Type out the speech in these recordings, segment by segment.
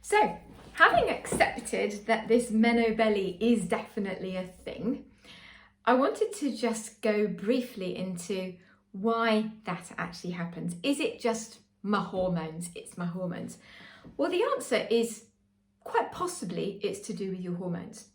So, having accepted that this menobelly is definitely a thing, I wanted to just go briefly into why that actually happens. Is it just my hormones? It's my hormones. Well, the answer is quite possibly it's to do with your hormones.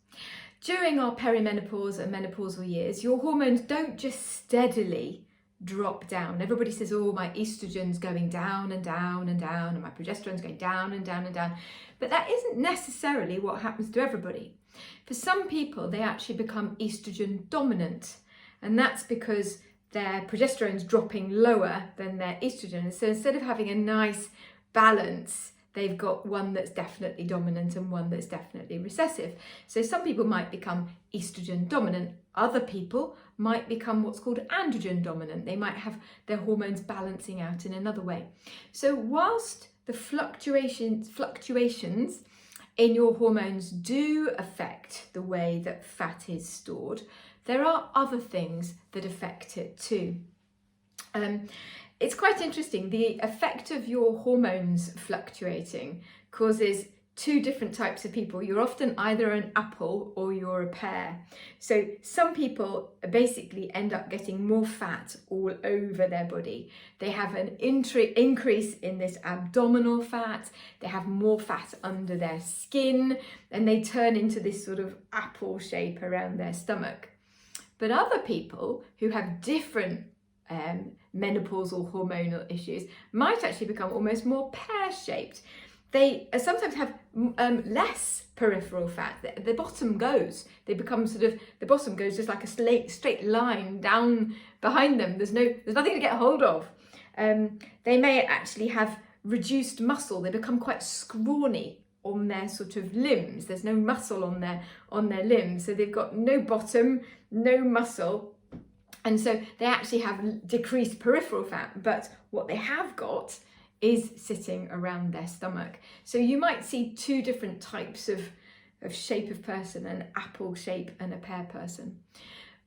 During our perimenopause and menopausal years, your hormones don't just steadily drop down. Everybody says, oh, my estrogen's going down and down and down, and my progesterone's going down and down and down. But that isn't necessarily what happens to everybody. For some people, they actually become estrogen dominant, and that's because their progesterone's dropping lower than their estrogen. So instead of having a nice balance, they've got one that's definitely dominant and one that's definitely recessive. So some people might become estrogen dominant. Other people might become what's called androgen dominant. They might have their hormones balancing out in another way. So whilst the fluctuations in your hormones do affect the way that fat is stored, there are other things that affect it too. It's quite interesting. The effect of your hormones fluctuating causes two different types of people. You're often either an apple or you're a pear. So some people basically end up getting more fat all over their body. They have an increase in this abdominal fat. They have more fat under their skin, and they turn into this sort of apple shape around their stomach. But other people who have different menopausal hormonal issues might actually become almost more pear-shaped. They sometimes have less peripheral fat. The bottom goes. They become the bottom goes just like a straight line down behind them. There's nothing to get hold of. They may actually have reduced muscle. They become quite scrawny on their sort of limbs. There's no muscle on their limbs, so they've got no bottom, no muscle. And so they actually have decreased peripheral fat, but what they have got is sitting around their stomach. So you might see two different types of shape of person, an apple shape and a pear person.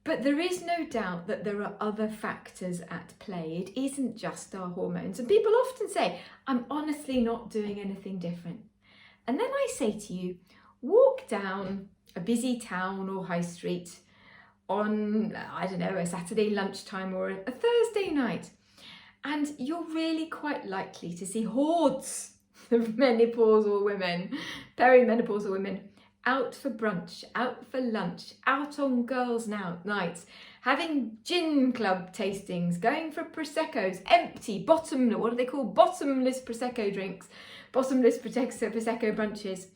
But there is no doubt that there are other factors at play. It isn't just our hormones. And people often say, I'm honestly not doing anything different. And then I say to you, walk down a busy town or high street on, I don't know, a Saturday lunchtime or a Thursday night, and you're really quite likely to see hordes of menopausal women, perimenopausal women, out for brunch, out for lunch, out on girls' nights, having gin club tastings, going for Prosecco's, empty, what do they call, bottomless Prosecco drinks, bottomless Prosecco brunches.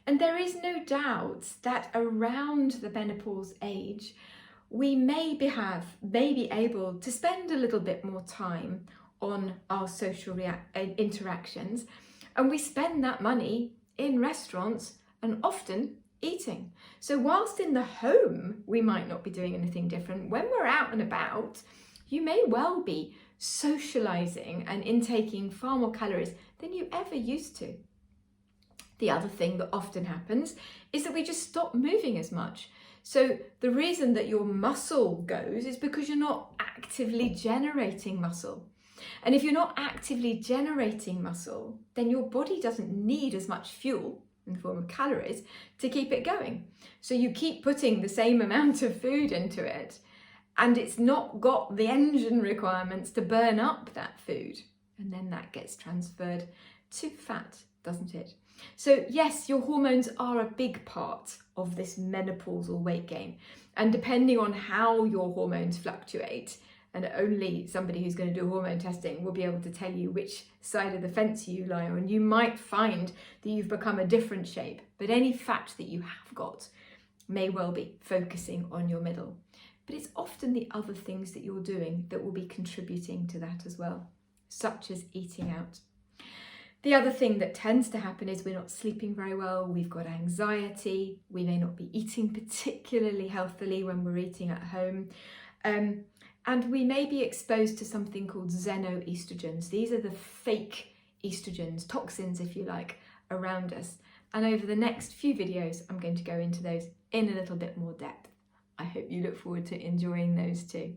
And there is no doubt that around the menopause age, we may be able to spend a little bit more time on our social interactions, and we spend that money in restaurants and often eating. So whilst in the home we might not be doing anything different, when we're out and about, you may well be socializing and intaking far more calories than you ever used to. The other thing that often happens is that we just stop moving as much. So the reason that your muscle goes is because you're not actively generating muscle. And if you're not actively generating muscle, then your body doesn't need as much fuel in the form of calories to keep it going. So you keep putting the same amount of food into it, and it's not got the engine requirements to burn up that food. And then that gets transferred to fat, doesn't it? So yes, your hormones are a big part of this menopausal weight gain. And depending on how your hormones fluctuate, and only somebody who's going to do hormone testing will be able to tell you which side of the fence you lie on, you might find that you've become a different shape. But any fat that you have got may well be focusing on your middle. But it's often the other things that you're doing that will be contributing to that as well, such as eating out. The other thing that tends to happen is we're not sleeping very well, we've got anxiety, we may not be eating particularly healthily when we're eating at home, and we may be exposed to something called xenoestrogens. These are the fake estrogens, toxins if you like, around us. And over the next few videos, I'm going to go into those in a little bit more depth. I hope you look forward to enjoying those too.